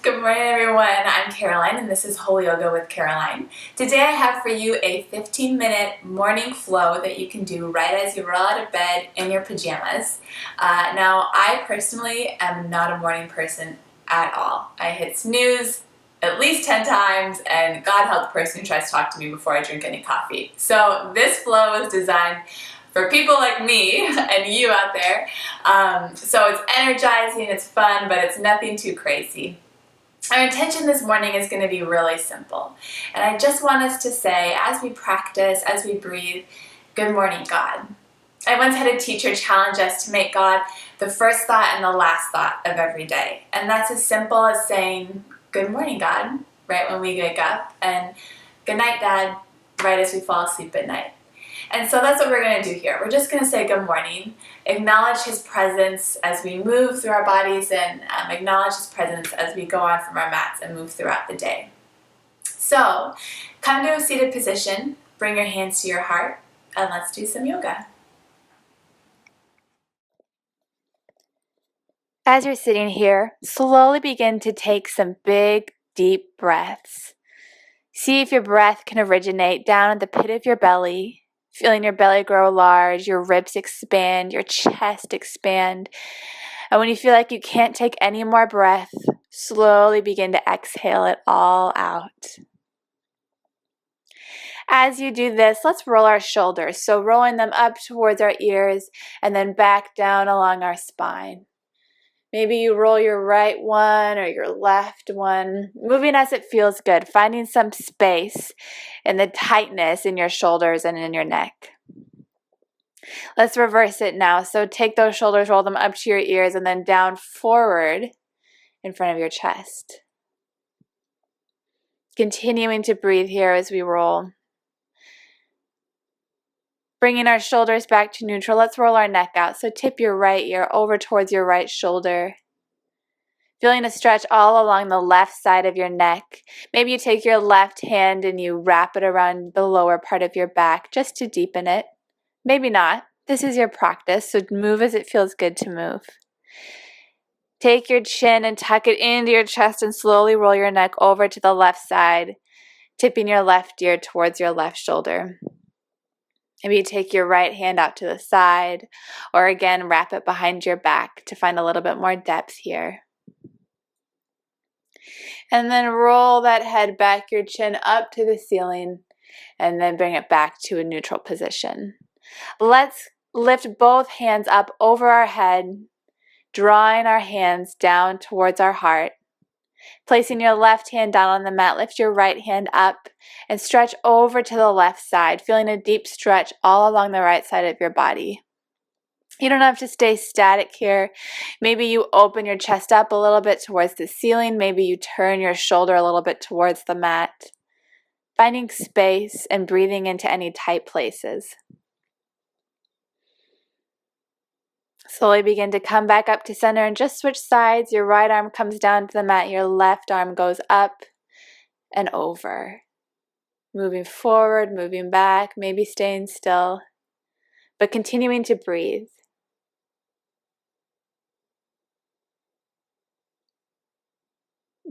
Good morning, everyone. I'm Caroline, and this is Whole Yoga with Caroline. Today I have for you a 15-minute morning flow that you can do right as you roll out of bed in your pajamas. Now, I personally am not a morning person at all. I hit snooze at least 10 times, and God help the person who tries to talk to me before I drink any coffee. So this flow is designed for people like me and you out there. So it's energizing, it's fun, but it's nothing too crazy. Our intention this morning is going to be really simple. And I just want us to say, as we practice, as we breathe, good morning, God. I once had a teacher challenge us to make God the first thought and the last thought of every day. And that's as simple as saying, good morning, God, right when we wake up, and good night, Dad, right as we fall asleep at night. And so that's what we're going to do here. We're just going to say good morning, acknowledge His presence as we move through our bodies, and acknowledge His presence as we go on from our mats and move throughout the day. So come to a seated position, bring your hands to your heart, and let's do some yoga. As you're sitting here, slowly begin to take some big, deep breaths. See if your breath can originate down at the pit of your belly, feeling your belly grow large, your ribs expand, your chest expand. And when you feel like you can't take any more breath, slowly begin to exhale it all out. As you do this, let's roll our shoulders. So rolling them up towards our ears and then back down along our spine. Maybe you roll your right one or your left one, moving as it feels good, finding some space in the tightness in your shoulders and in your neck. Let's reverse it now. So take those shoulders, roll them up to your ears, and then down forward in front of your chest. Continuing to breathe here as we roll. Bringing our shoulders back to neutral, let's roll our neck out. So tip your right ear over towards your right shoulder. Feeling a stretch all along the left side of your neck. Maybe you take your left hand and you wrap it around the lower part of your back just to deepen it. Maybe not. This is your practice, so move as it feels good to move. Take your chin and tuck it into your chest and slowly roll your neck over to the left side, tipping your left ear towards your left shoulder. Maybe you take your right hand out to the side, or again, wrap it behind your back to find a little bit more depth here. And then roll that head back, your chin up to the ceiling, and then bring it back to a neutral position. Let's lift both hands up over our head, drawing our hands down towards our heart. Placing your left hand down on the mat, lift your right hand up and stretch over to the left side, feeling a deep stretch all along the right side of your body. You don't have to stay static here. Maybe you open your chest up a little bit towards the ceiling. Maybe you turn your shoulder a little bit towards the mat. Finding space and breathing into any tight places. Slowly begin to come back up to center and just switch sides. Your right arm comes down to the mat. Your left arm goes up and over. Moving forward, moving back, maybe staying still, but continuing to breathe.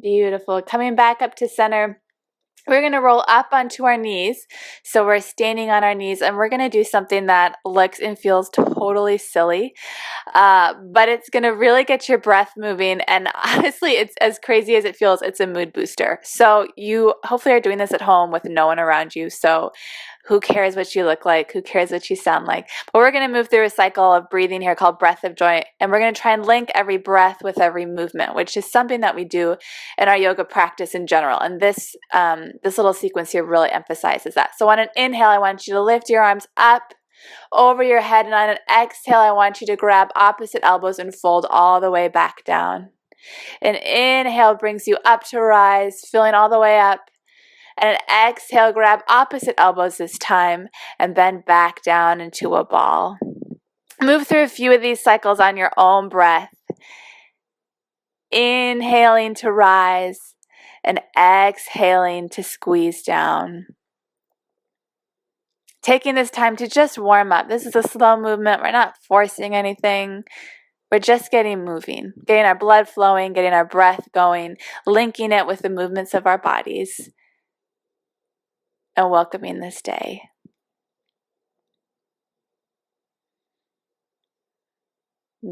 Beautiful. Coming back up to center. We're going to roll up onto our knees. So we're standing on our knees and we're going to do something that looks and feels totally silly. But it's going to really get your breath moving. And honestly, it's as crazy as it feels. It's a mood booster. So you hopefully are doing this at home with no one around you. So who cares what you look like? Who cares what you sound like? But we're going to move through a cycle of breathing here called breath of joy. And we're going to try and link every breath with every movement, which is something that we do in our yoga practice in general. And this little sequence here really emphasizes that. So on an inhale, I want you to lift your arms up over your head. And on an exhale, I want you to grab opposite elbows and fold all the way back down. An inhale brings you up to rise, filling all the way up. And an exhale, grab opposite elbows this time and bend back down into a ball. Move through a few of these cycles on your own breath. Inhaling to rise and exhaling to squeeze down. Taking this time to just warm up. This is a slow movement. We're not forcing anything. We're just getting moving, getting our blood flowing, getting our breath going, linking it with the movements of our bodies, and welcoming this day.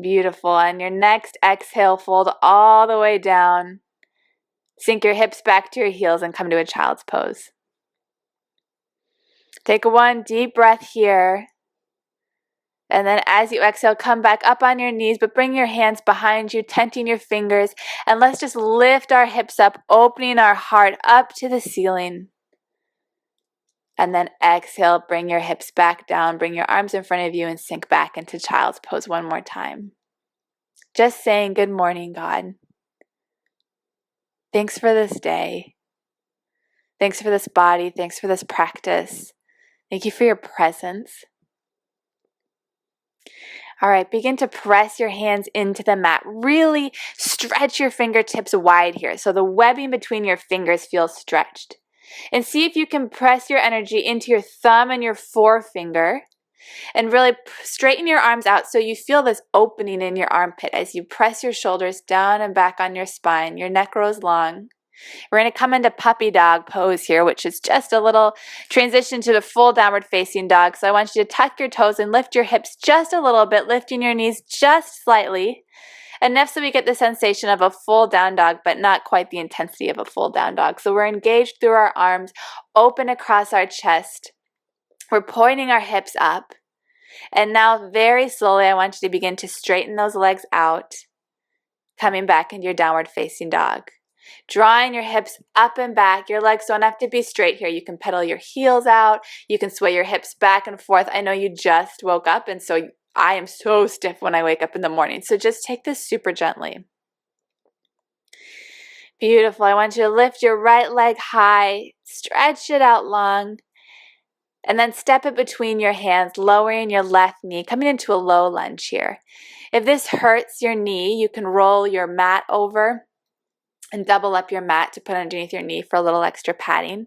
Beautiful. On your next exhale, fold all the way down. Sink your hips back to your heels and come to a child's pose. Take one deep breath here. And then as you exhale, come back up on your knees, but bring your hands behind you, tenting your fingers. And let's just lift our hips up, opening our heart up to the ceiling. And then exhale, bring your hips back down, bring your arms in front of you, and sink back into child's pose one more time. Just saying, good morning, God. Thanks for this day. Thanks for this body. Thanks for this practice. Thank you for your presence. All right, begin to press your hands into the mat. Really stretch your fingertips wide here so the webbing between your fingers feels stretched. And see if you can press your energy into your thumb and your forefinger and really straighten your arms out so you feel this opening in your armpit as you press your shoulders down and back on your spine. Your neck grows long. We're going to come into puppy dog pose here, which is just a little transition to the full downward facing dog. So I want you to tuck your toes and lift your hips just a little bit, lifting your knees just slightly. Enough so we get the sensation of a full down dog, but not quite the intensity of a full down dog. So we're engaged through our arms, open across our chest. We're pointing our hips up. And now very slowly, I want you to begin to straighten those legs out, coming back into your downward facing dog. Drawing your hips up and back. Your legs don't have to be straight here. You can pedal your heels out. You can sway your hips back and forth. I know you just woke up, and so I am so stiff when I wake up in the morning. So just take this super gently. Beautiful. I want you to lift your right leg high, stretch it out long, and then step it between your hands, lowering your left knee, coming into a low lunge here. If this hurts your knee, you can roll your mat over and double up your mat to put underneath your knee for a little extra padding.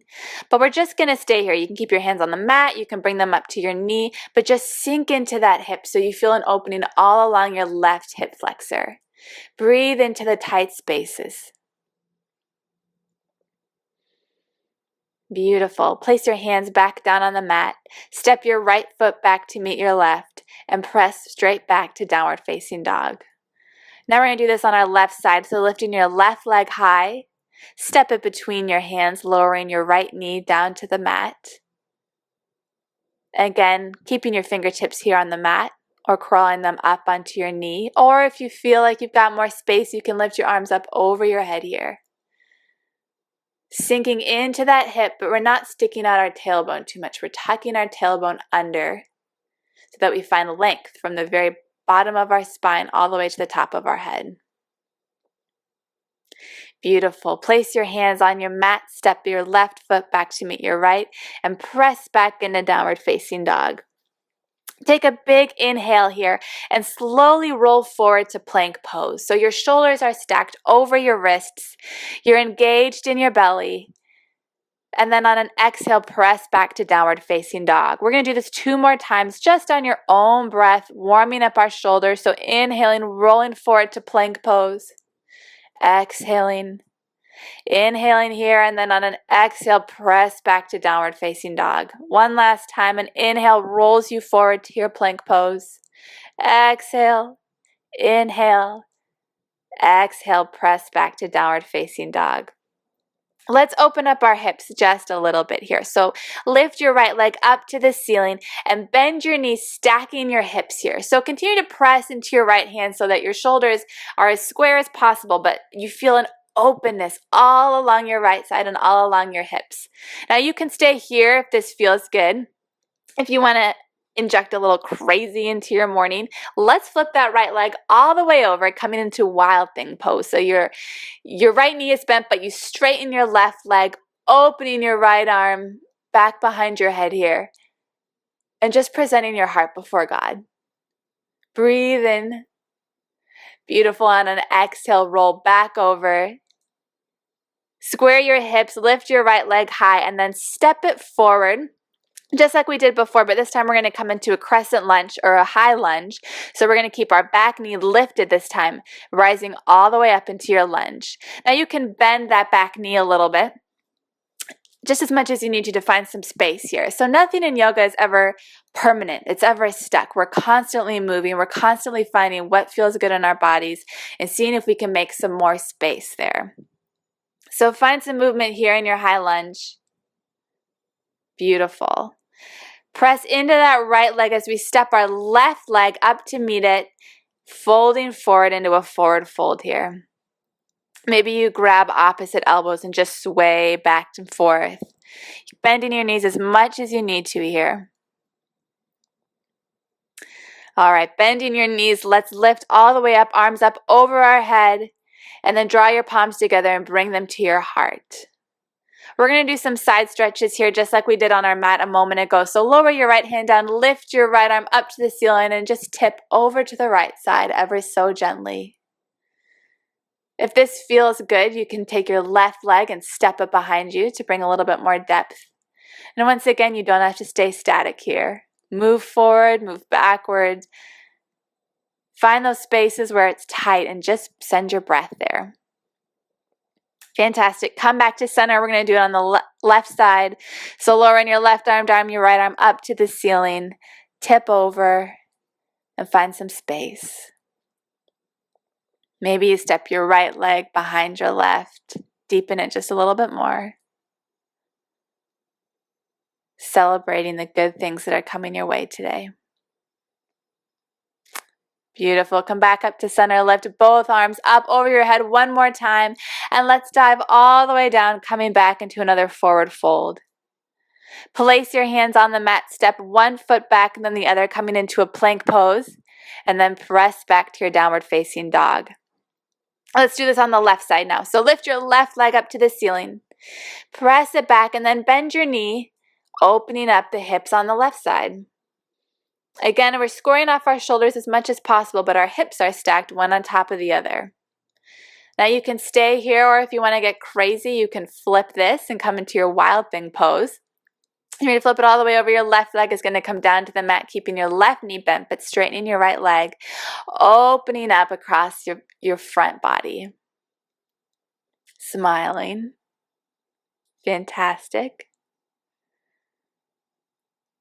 But we're just going to stay here. You can keep your hands on the mat. You can bring them up to your knee, but just sink into that hip so you feel an opening all along your left hip flexor. Breathe into the tight spaces. Beautiful. Place your hands back down on the mat. Step your right foot back to meet your left and press straight back to downward facing dog. Now we're going to do this on our left side. So lifting your left leg high, step it between your hands, lowering your right knee down to the mat. Again, keeping your fingertips here on the mat or crawling them up onto your knee. Or if you feel like you've got more space, you can lift your arms up over your head here. Sinking into that hip, but we're not sticking out our tailbone too much. We're tucking our tailbone under so that we find length from the very bottom of our spine all the way to the top of our head. Beautiful. Place your hands on your mat, step your left foot back to meet your right, and press back into downward facing dog. Take a big inhale here and slowly roll forward to plank pose. So your shoulders are stacked over your wrists. You're engaged in your belly. And then on an exhale, press back to downward facing dog. We're going to do this 2 more times just on your own breath, warming up our shoulders. So inhaling, rolling forward to plank pose. Exhaling. Inhaling here, and then on an exhale, press back to downward facing dog. One last time, an inhale rolls you forward to your plank pose. Exhale, inhale, exhale, press back to downward facing dog. Let's open up our hips just a little bit here. So lift your right leg up to the ceiling and bend your knees, stacking your hips here. So continue to press into your right hand so that your shoulders are as square as possible, but you feel an openness all along your right side and all along your hips. Now you can stay here if this feels good. If you want to inject a little crazy into your morning, let's flip that right leg all the way over, coming into wild thing pose. So your right knee is bent, but you straighten your left leg, opening your right arm back behind your head here, and just presenting your heart before God. Breathe in. Beautiful. On an exhale, roll back over. Square your hips, lift your right leg high, and then step it forward. just like we did before, but this time we're going to come into a crescent lunge or a high lunge. So we're going to keep our back knee lifted this time, rising all the way up into your lunge. Now you can bend that back knee a little bit, just as much as you need to find some space here. So nothing in yoga is ever permanent. It's ever stuck. We're constantly moving. We're constantly finding what feels good in our bodies and seeing if we can make some more space there. So find some movement here in your high lunge. Beautiful. Press into that right leg as we step our left leg up to meet it, folding forward into a forward fold here. Maybe you grab opposite elbows and just sway back and forth, bending your knees as much as you need to here. All right, bending your knees, let's lift all the way up, arms up over our head, and then draw your palms together and bring them to your heart. We're going to do some side stretches here just like we did on our mat a moment ago. So lower your right hand down, lift your right arm up to the ceiling, and just tip over to the right side ever so gently. If this feels good, you can take your left leg and step it behind you to bring a little bit more depth. And once again, you don't have to stay static here. Move forward, move backward. Find those spaces where it's tight and just send your breath there. Fantastic. Come back to center. We're going to do it on the left side. So lowering your left arm down, your right arm up to the ceiling. Tip over and find some space. Maybe you step your right leg behind your left. Deepen it just a little bit more. Celebrating the good things that are coming your way today. Beautiful. Come back up to center. Lift both arms up over your head one more time. And let's dive all the way down, coming back into another forward fold. Place your hands on the mat. Step one foot back and then the other, coming into a plank pose. And then press back to your downward facing dog. Let's do this on the left side now. So lift your left leg up to the ceiling. Press it back and then bend your knee, opening up the hips on the left side. Again, we're scoring off our shoulders as much as possible, but our hips are stacked one on top of the other. Now you can stay here, or if you want to get crazy, you can flip this and come into your wild thing pose. You're going to flip it all the way over. Your left leg is going to come down to the mat, keeping your left knee bent, but straightening your right leg, opening up across your front body. Smiling. Fantastic.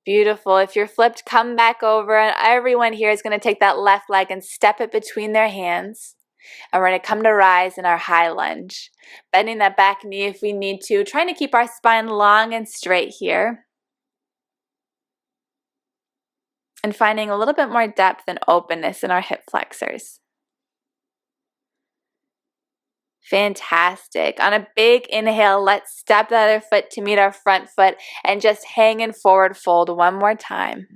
Beautiful. If you're flipped, come back over, and everyone here is going to take that left leg and step it between their hands. And we're going to come to rise in our high lunge. Bending that back knee if we need to. Trying to keep our spine long and straight here. And finding a little bit more depth and openness in our hip flexors. Fantastic. On a big inhale, let's step the other foot to meet our front foot and just hang in forward fold one more time.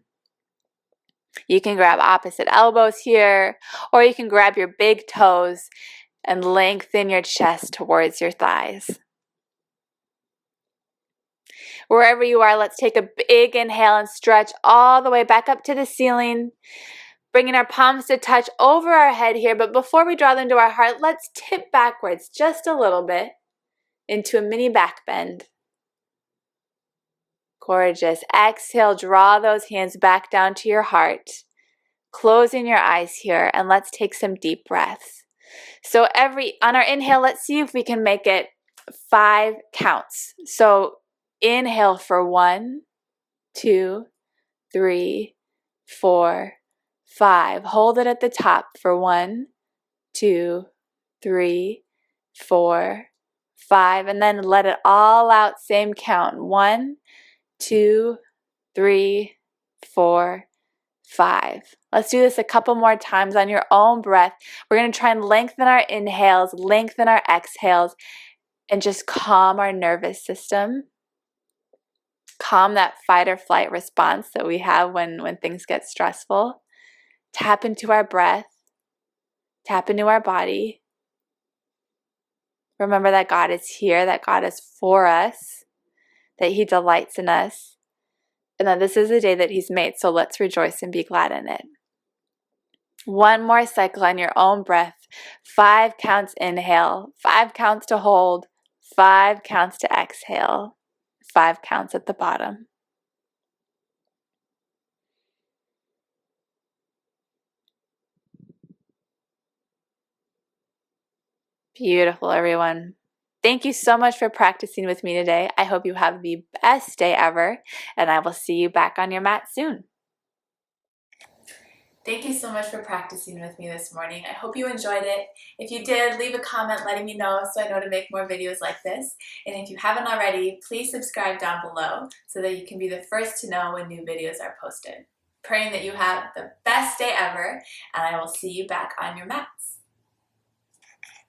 You can grab opposite elbows here, or you can grab your big toes and lengthen your chest towards your thighs. Wherever you are, let's take a big inhale and stretch all the way back up to the ceiling, bringing our palms to touch over our head here. But before we draw them to our heart, let's tip backwards just a little bit into a mini back bend. Gorgeous. Exhale, draw those hands back down to your heart. Closing your eyes here, and let's take some deep breaths. So on our inhale, let's see if we can make it 5 counts. So inhale for 1, 2, 3, 4, 5. Hold it at the top for 1, 2, 3, 4, 5. And then let it all out, same count. 1, 2, 3, 4, 5. Let's do this a couple more times on your own breath. We're going to try and lengthen our inhales, lengthen our exhales, and just calm our nervous system. Calm that fight or flight response that we have when things get stressful. Tap into our breath. Tap into our body. Remember that God is here, that God is for us, that He delights in us, and that this is the day that He's made, so let's rejoice and be glad in it. One more cycle on your own breath. 5 counts inhale, 5 counts to hold, 5 counts to exhale, 5 counts at the bottom. Beautiful, everyone. Thank you so much for practicing with me today. I hope you have the best day ever, and I will see you back on your mat soon. Thank you so much for practicing with me this morning. I hope you enjoyed it. If you did, leave a comment letting me know so I know to make more videos like this. And if you haven't already, please subscribe down below so that you can be the first to know when new videos are posted. Praying that you have the best day ever, and I will see you back on your mats.